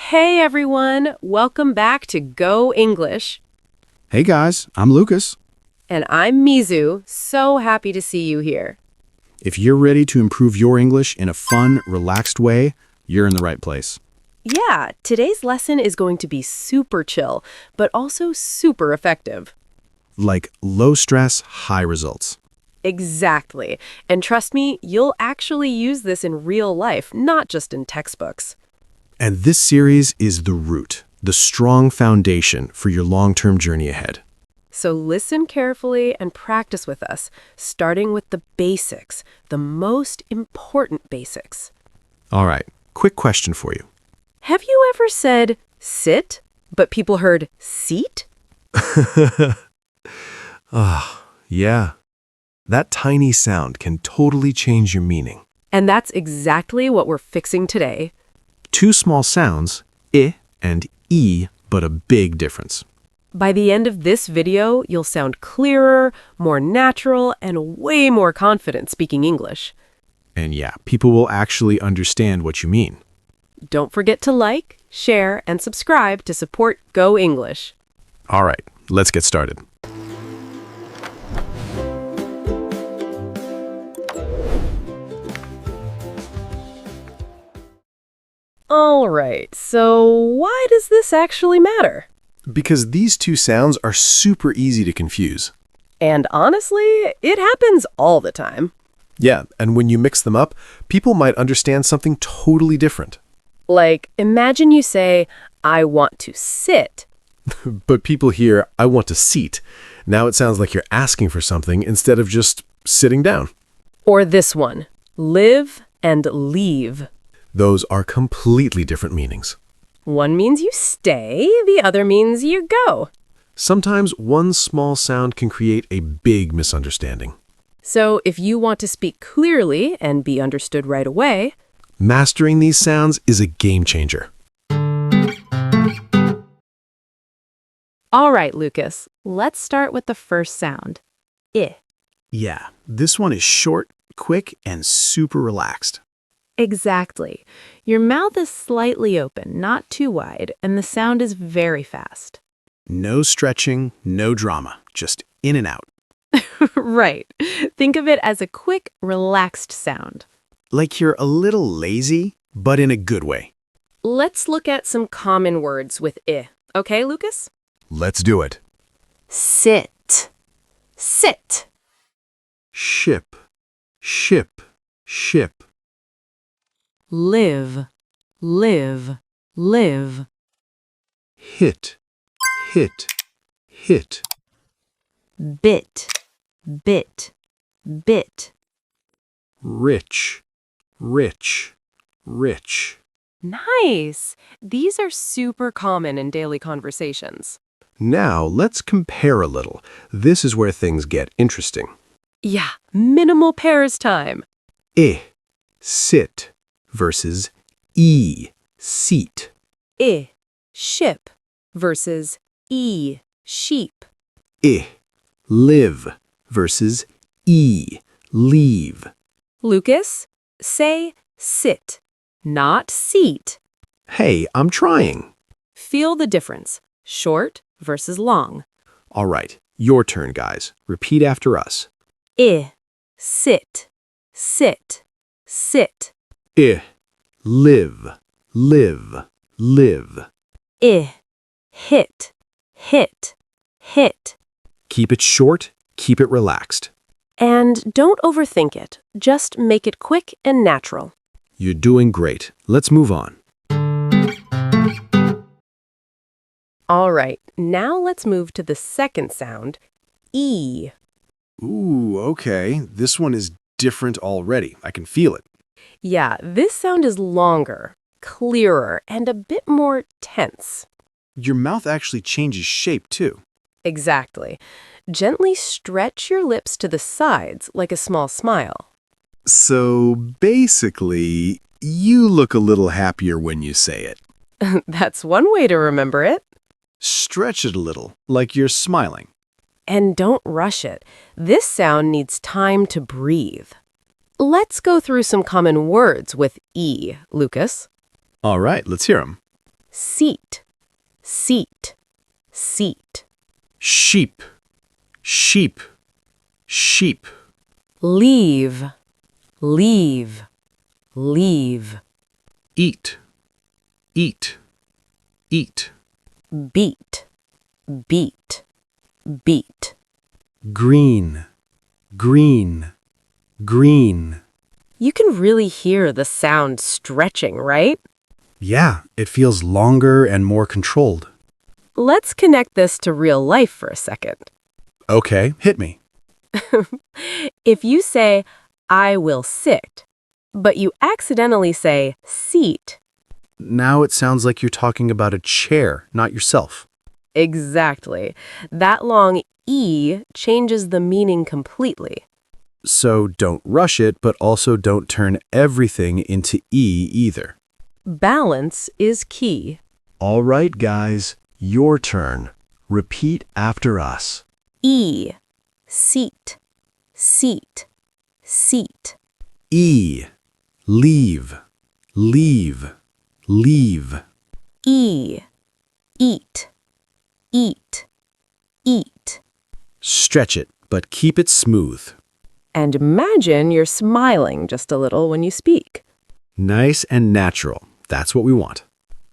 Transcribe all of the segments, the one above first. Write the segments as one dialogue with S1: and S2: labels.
S1: Hey everyone, welcome back to Go English.
S2: Hey guys, I'm Lucas.
S1: And I'm Mizu, so happy to see you here.
S2: If you're ready to improve your English in a fun, relaxed way, you're in the right place.
S1: Yeah, today's lesson is going to be super chill, but also super effective.
S2: Like low stress, high results.
S1: Exactly. And trust me, you'll actually use this in real life, not just in textbooks.
S2: And this series is the root, the strong foundation for your long-term journey ahead.
S1: So listen carefully and practice with us, starting with the basics, the most important basics.
S2: All right, quick question for you.
S1: Have you ever said sit, but people heard seat?
S2: Yeah. That tiny sound can totally change your meaning.
S1: And that's exactly what we're fixing today.
S2: Two small sounds, I and E, but a big difference.
S1: By the end of this video, you'll sound clearer, more natural, and way more confident speaking English.
S2: And yeah, people will actually understand what you mean.
S1: Don't forget to like, share, and subscribe to support Go English.
S2: All right, let's get started.
S1: All right, so why does this actually matter?
S2: Because these two sounds are super easy to confuse.
S1: And honestly, it happens all the time.
S2: Yeah, and when you mix them up, people might understand something totally different.
S1: Like, imagine you say, I want to sit.
S2: But people hear, I want to seat. Now it sounds like you're asking for something instead of just sitting down.
S1: Or this one, live and leave.
S2: Those are completely different meanings.
S1: One means you stay, the other means you go.
S2: Sometimes one small sound can create a big misunderstanding.
S1: So if you want to speak clearly and be understood right away,
S2: Mastering these sounds is a game changer.
S1: all right, Lucas, let's start with the first sound, I.
S2: Yeah, this one is short, quick, and super relaxed.
S1: Exactly. Your mouth is slightly open, not too wide, and the sound is very fast.
S2: No stretching, no drama, just in and out.
S1: Right. Think of it as a quick, relaxed sound.
S2: Like you're a little lazy, but in a good way.
S1: Let's look at some common words with I. Okay, Lucas?
S2: Let's do it.
S1: Sit. Sit.
S2: Ship, ship, ship.
S1: Live. Live. Live.
S2: Hit, hit, hit.
S1: Bit. Bit. Bit.
S2: Rich, rich, rich.
S1: Nice. These are super common in daily conversations.
S2: Now let's compare a little. This is where things get interesting.
S1: Yeah, minimal pairs time.
S2: I, sit, versus E, seat.
S1: I, ship, versus E, sheep.
S2: I, live, versus E, leave.
S1: Lucas, say sit, not seat.
S2: Hey, I'm trying.
S1: Feel the difference, short versus long.
S2: All right, your turn, guys. Repeat after us.
S1: I, sit, sit, sit.
S2: I, live, live, live.
S1: I, hit, hit, hit.
S2: Keep it short, keep it relaxed.
S1: And don't overthink it. Just make it quick and natural.
S2: You're doing great. Let's move on.
S1: All right, now let's move to the second sound, E.
S2: Ooh, okay. This one is different already. I can feel it.
S1: Yeah, this sound is longer, clearer, and a bit more tense.
S2: Your mouth actually changes shape, too.
S1: Exactly. Gently stretch your lips to the sides like a small smile.
S2: So basically, you look a little happier when you say it.
S1: That's one way to remember it.
S2: Stretch it a little, like you're smiling.
S1: And don't rush it. This sound needs time to breathe. Let's go through some common words with E, Lucas.
S2: All right, let's hear them.
S1: seat, seat, seat.
S2: Sheep, sheep, sheep.
S1: Leave, leave, leave.
S2: Eat, eat, eat.
S1: Beat, beat, beat.
S2: Green, green, green.
S1: You can really hear the sound stretching, right?
S2: Yeah, it feels longer and more controlled.
S1: Let's connect this to real life for a second.
S2: Okay, hit me.
S1: If you say, I will sit, but you accidentally say seat.
S2: Now it sounds like you're talking about a chair, not yourself.
S1: Exactly. That long E changes the meaning completely.
S2: So don't rush it, but also don't turn everything into E either.
S1: Balance is key.
S2: All right, guys, your turn. Repeat after us.
S1: E, seat, seat, seat.
S2: E, leave, leave, leave.
S1: E, eat, eat, eat.
S2: Stretch it, but keep it smooth.
S1: And imagine you're smiling just a little when you speak.
S2: Nice and natural. That's what we want.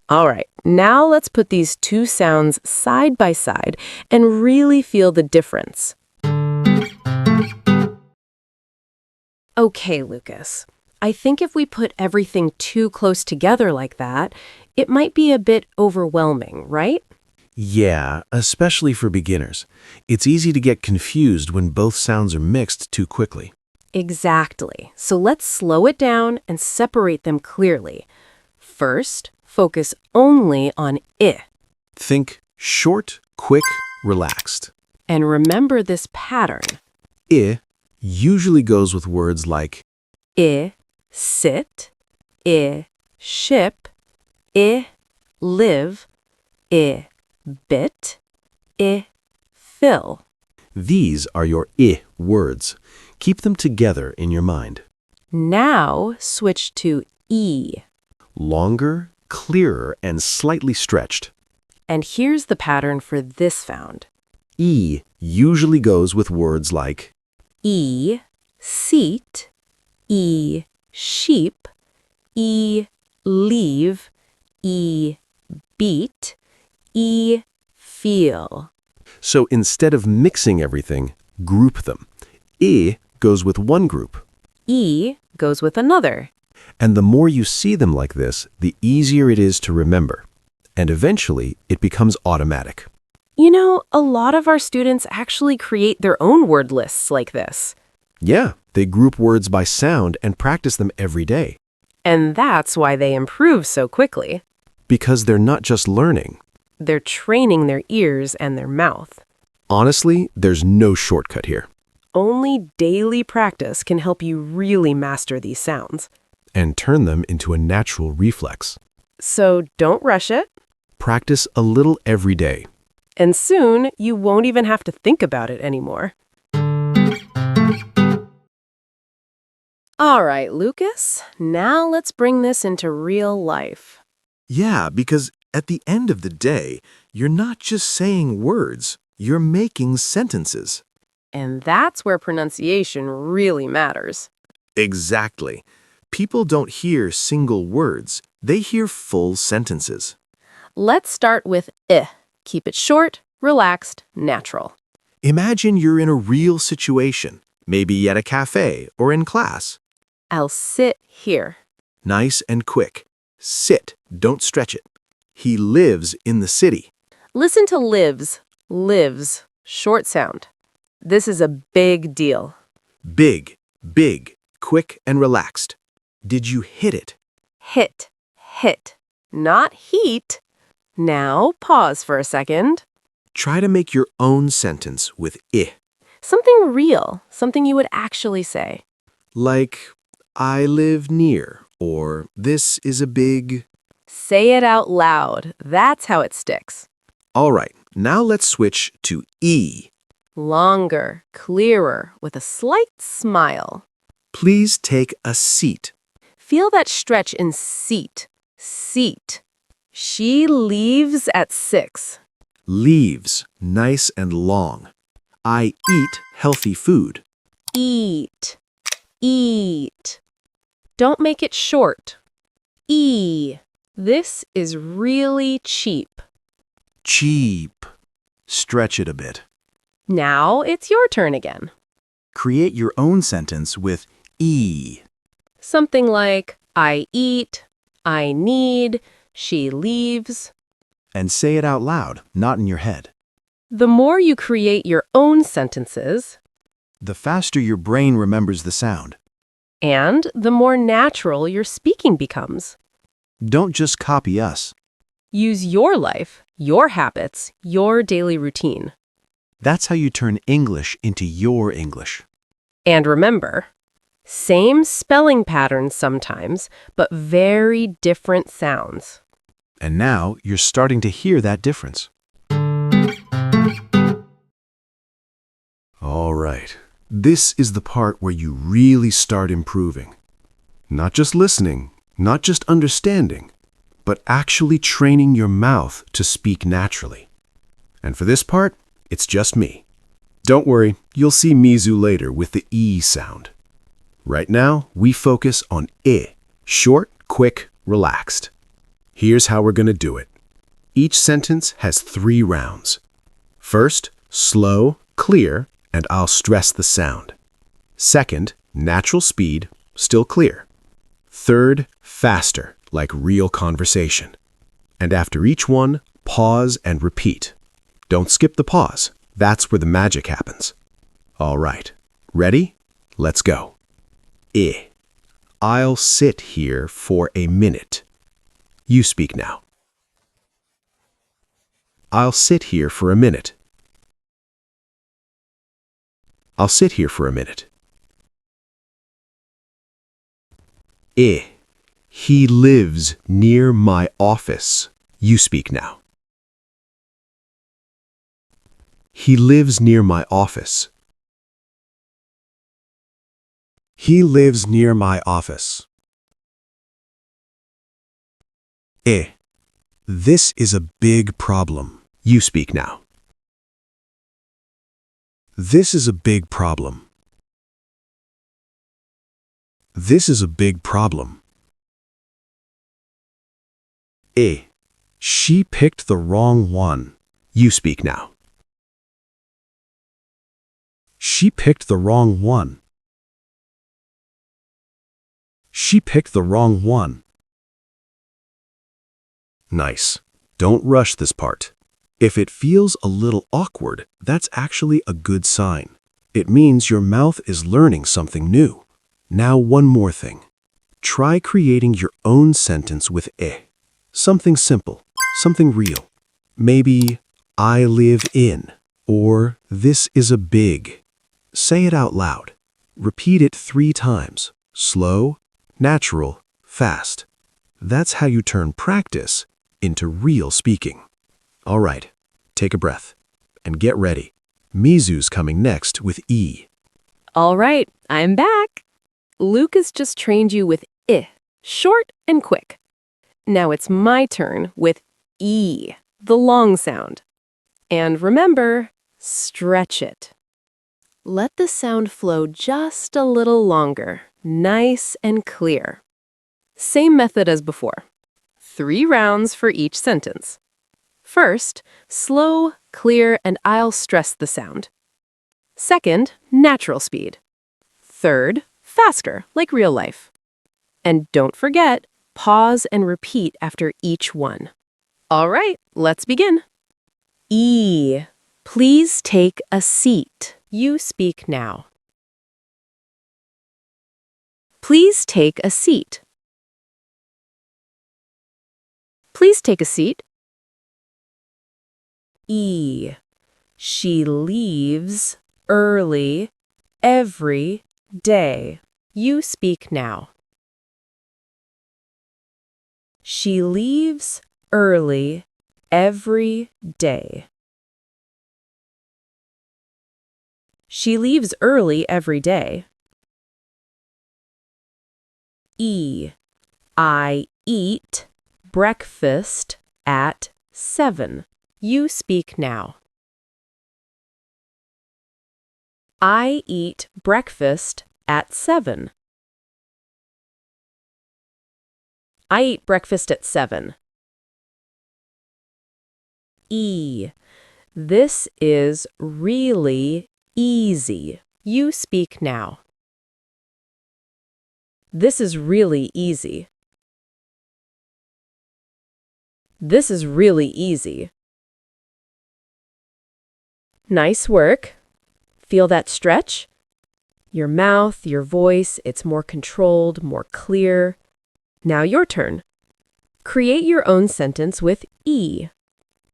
S1: All right, now let's put these two sounds side by side and really feel the difference. Okay, Lucas. I think if we put everything too close together like that, it might be a bit overwhelming, right?
S2: Yeah, especially for beginners. It's easy to get confused when both sounds are mixed too quickly.
S1: Exactly. So let's slow it down and separate them clearly. First, focus only on I.
S2: Think short, quick, relaxed.
S1: And remember this pattern.
S2: I usually goes with words like
S1: I, sit, I, ship, I, live, I, bit, I, fill.
S2: these are your I words. Keep them together in your mind.
S1: Now switch to E.
S2: Longer, clearer, and slightly stretched.
S1: And here's the pattern for this sound.
S2: E usually goes with words like
S1: E, seat, E, sheep, E, leave, E, beat, E, feel.
S2: So instead of mixing everything, group them. I goes with one group.
S1: E goes with another.
S2: And the more you see them like this, the easier it is to remember. And eventually, it becomes automatic.
S1: You know, a lot of our students actually create their own word lists like this.
S2: Yeah, they group words by sound and practice them every day.
S1: And that's why they improve so quickly.
S2: Because they're not just learning.
S1: They're training their ears and their mouth.
S2: Honestly, there's no shortcut here.
S1: Only daily practice can help you really master these sounds.
S2: And turn them into a natural reflex.
S1: So don't rush it.
S2: Practice a little every day.
S1: And soon, you won't even have to think about it anymore. All right, Lucas, now let's bring this into real life.
S2: Yeah, because at the end of the day, you're not just saying words, you're making sentences.
S1: And that's where pronunciation really matters.
S2: Exactly. People don't hear single words, they hear full sentences.
S1: Let's start with I. Keep it short, relaxed, natural.
S2: Imagine you're in a real situation, maybe at a cafe or in class.
S1: I'll sit here.
S2: Nice and quick. Sit, don't stretch it. He lives in the city.
S1: Listen to lives, lives, short sound. This is a big deal.
S2: Big, big, quick and relaxed. Did you hit it?
S1: Hit, hit, not heat. Now pause for a second.
S2: Try to make your own sentence with I.
S1: Something real, something you would actually say.
S2: Like, I live near, or this is a big...
S1: Say it out loud. That's how it sticks.
S2: All right, now let's switch to E.
S1: Longer, clearer, with a slight smile.
S2: Please take a seat.
S1: Feel that stretch in seat, seat. She leaves at 6.
S2: Leaves, nice and long. I eat healthy food.
S1: Eat. Eat. Don't make it short. E. This is really cheap.
S2: Cheap. Stretch it a bit.
S1: Now it's your turn again.
S3: Create your own sentence with E.
S1: Something like, I eat, I need, she leaves.
S3: And say it out loud, not in your head.
S1: The more you create your own sentences,
S3: The faster your brain remembers the sound.
S1: and the more natural your speaking becomes.
S3: Don't just copy us.
S1: Use your life, your habits, your daily routine.
S3: That's how you turn English into your English.
S1: And remember, same spelling patterns sometimes, but very different sounds.
S3: And now you're starting to hear that difference.
S2: All right. This is the part where you really start improving. Not just listening, not just understanding, but actually training your mouth to speak naturally. And for this part, it's just me. Don't worry, you'll see Mizu later with the E sound. Right now, we focus on I, short, quick, relaxed. Here's how we're going to do it. Each sentence has 3 rounds. First, slow, clear, and I'll stress the sound. Second, natural speed, still clear. Third, faster, like real conversation. And after each one, pause and repeat. Don't skip the pause. That's where the magic happens. All right. Ready? Let's go. I. I'll sit here for a minute. You speak now. I'll sit here for a minute. I'll sit here for a minute. I. He lives near my office. You speak now. He lives near my office.
S3: He lives near my office.
S2: I. This is a big problem. You speak now. This is a big problem. This is a big problem. I. She picked the wrong one. You speak now. She picked the wrong one. She picked the wrong one. Nice. Don't rush this part. If it feels a little awkward, that's actually a good sign. It means your mouth is learning something new. Now one more thing. Try creating your own sentence with I. Something simple, something real. Maybe, I live in, or this is a big. Say it out loud. Repeat it 3 times. Slow, natural, fast. That's how you turn practice into real speaking. All right, take a breath and get ready. Mizu's coming next with E.
S1: All right, I'm back. Lucas just trained you with I, short and quick. Now it's my turn with E, the long sound. And remember, stretch it. Let the sound flow just a little longer, nice and clear. Same method as before. 3 rounds for each sentence. First, slow, clear, and I'll stress the sound. Second, natural speed. Third, faster, like real life. And don't forget, pause and repeat after each one. All right, let's begin. E. Please take a seat. You speak now. Please take a seat. Please take a seat. E. She leaves early every day. You speak now. She leaves early every day. She leaves early every day. E. I eat breakfast at 7. You speak now. I eat breakfast at 7. I eat breakfast at 7. E. This is really easy. You speak now. This is really easy. This is really easy. Nice work. Feel that stretch? Your mouth, your voice, it's more controlled, more clear. Now your turn. Create your own sentence with E.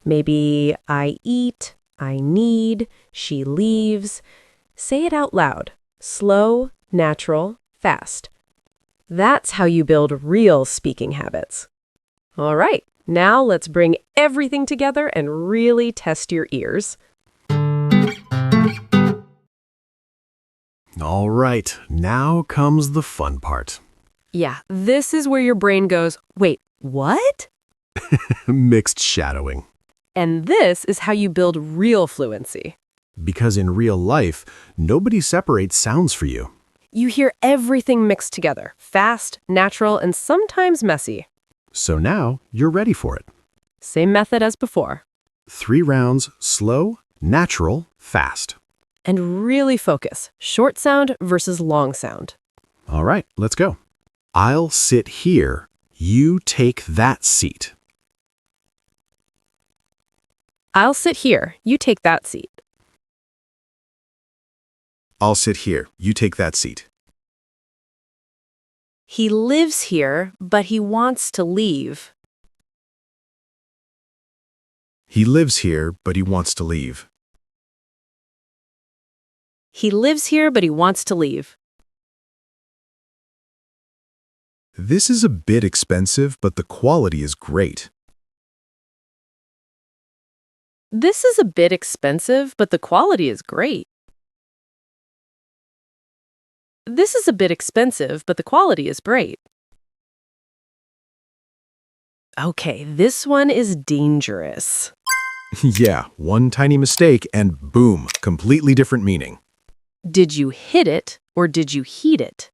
S1: Maybe I eat, I need, she leaves. Say it out loud. Slow, natural, fast. That's how you build real speaking habits. All right, now let's bring everything together and really test your ears.
S2: All right, now comes the fun part.
S1: Yeah, this is where your brain goes, wait, what?
S2: Mixed shadowing.
S1: And this is how you build real fluency.
S2: Because in real life, nobody separates sounds for you.
S1: You hear everything mixed together, fast, natural, and sometimes messy.
S2: So now you're ready for it.
S1: Same method as before.
S2: 3 rounds, slow, natural, fast.
S1: And really focus, short sound versus long sound.
S2: All right, let's go. I'll sit here. You take that seat.
S1: I'll sit here, you take that seat.
S2: I'll sit here. You take that seat.
S1: He lives here, but he wants to leave.
S2: He lives here, but he wants to leave.
S1: He lives here, but he wants to leave.
S2: This is a bit expensive, but the quality is great.
S1: This is a bit expensive, but the quality is great. This is a bit expensive, but the quality is great. Okay, this one is dangerous.
S2: Yeah, one tiny mistake and boom, completely different meaning.
S1: Did you hit it or did you heat it?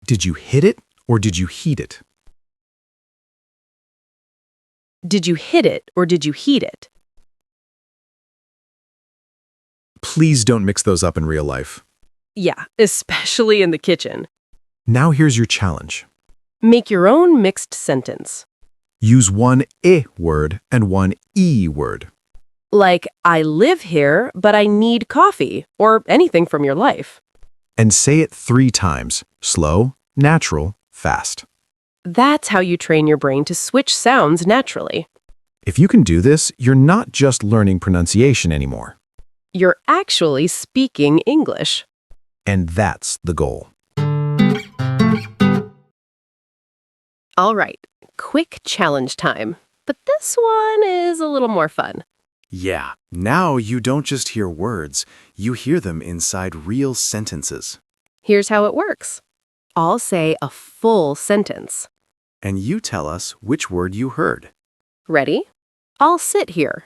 S2: Did you hit it or did you heat it?
S1: Did you hit it or did you heat it?
S2: Please don't mix those up in real life.
S1: Yeah, especially in the kitchen.
S2: Now here's your challenge.
S1: Make your own mixed sentence.
S2: Use one I word and one E word.
S1: Like, I live here, but I need coffee, or anything from your life.
S2: And say it 3 times. Slow, natural, fast.
S1: That's how you train your brain to switch sounds naturally.
S2: If you can do this, you're not just learning pronunciation anymore.
S1: You're actually speaking English.
S2: And that's the goal.
S1: All right, quick challenge time. But this one is a little more fun.
S3: Yeah, now you don't just hear words, you hear them inside real sentences.
S1: Here's how it works. I'll say a full sentence.
S3: And you tell us which word you heard.
S1: Ready? I'll sit here.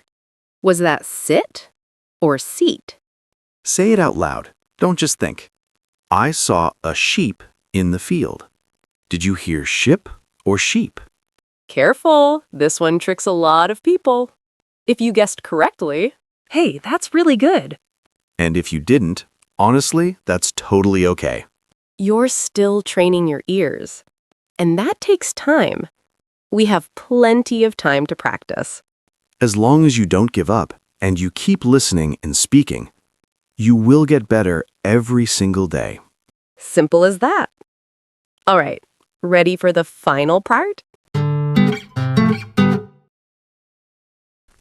S1: Was that sit or seat?
S3: Say it out loud. Don't just think. I saw a sheep in the field. Did you hear ship or sheep?
S1: Careful, this one tricks a lot of people. If you guessed correctly, hey, that's really good.
S3: And if you didn't, honestly, that's totally okay.
S1: You're still training your ears. And that takes time. We have plenty of time to practice.
S3: As long as you don't give up and you keep listening and speaking, you will get better every single day.
S1: Simple as that. All right, ready for the final part?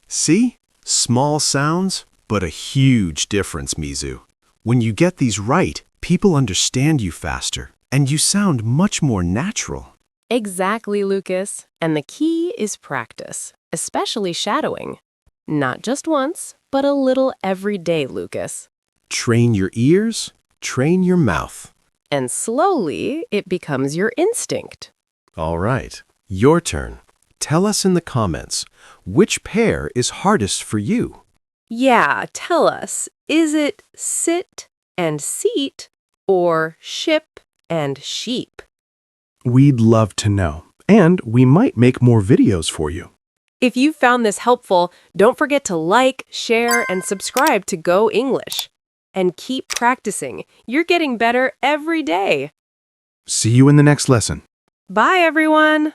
S2: See? Small sounds, but a huge difference, Mizu. When you get these right, people understand you faster, and you sound much more natural.
S1: Exactly, Lucas. And the key is practice, especially shadowing. Not just once, but a little every day, Lucas.
S2: Train your ears, train your mouth.
S1: And slowly, it becomes your instinct.
S2: All right. Your turn. Tell us in the comments, which pair is hardest for you?
S1: Yeah, tell us, is it sit and seat or ship and sheep?
S4: We'd love to know, and we might make more videos for you.
S1: If you found this helpful, don't forget to like, share, and subscribe to Go English. And keep practicing. You're getting better every day.
S4: See you in the next lesson.
S1: Bye, everyone!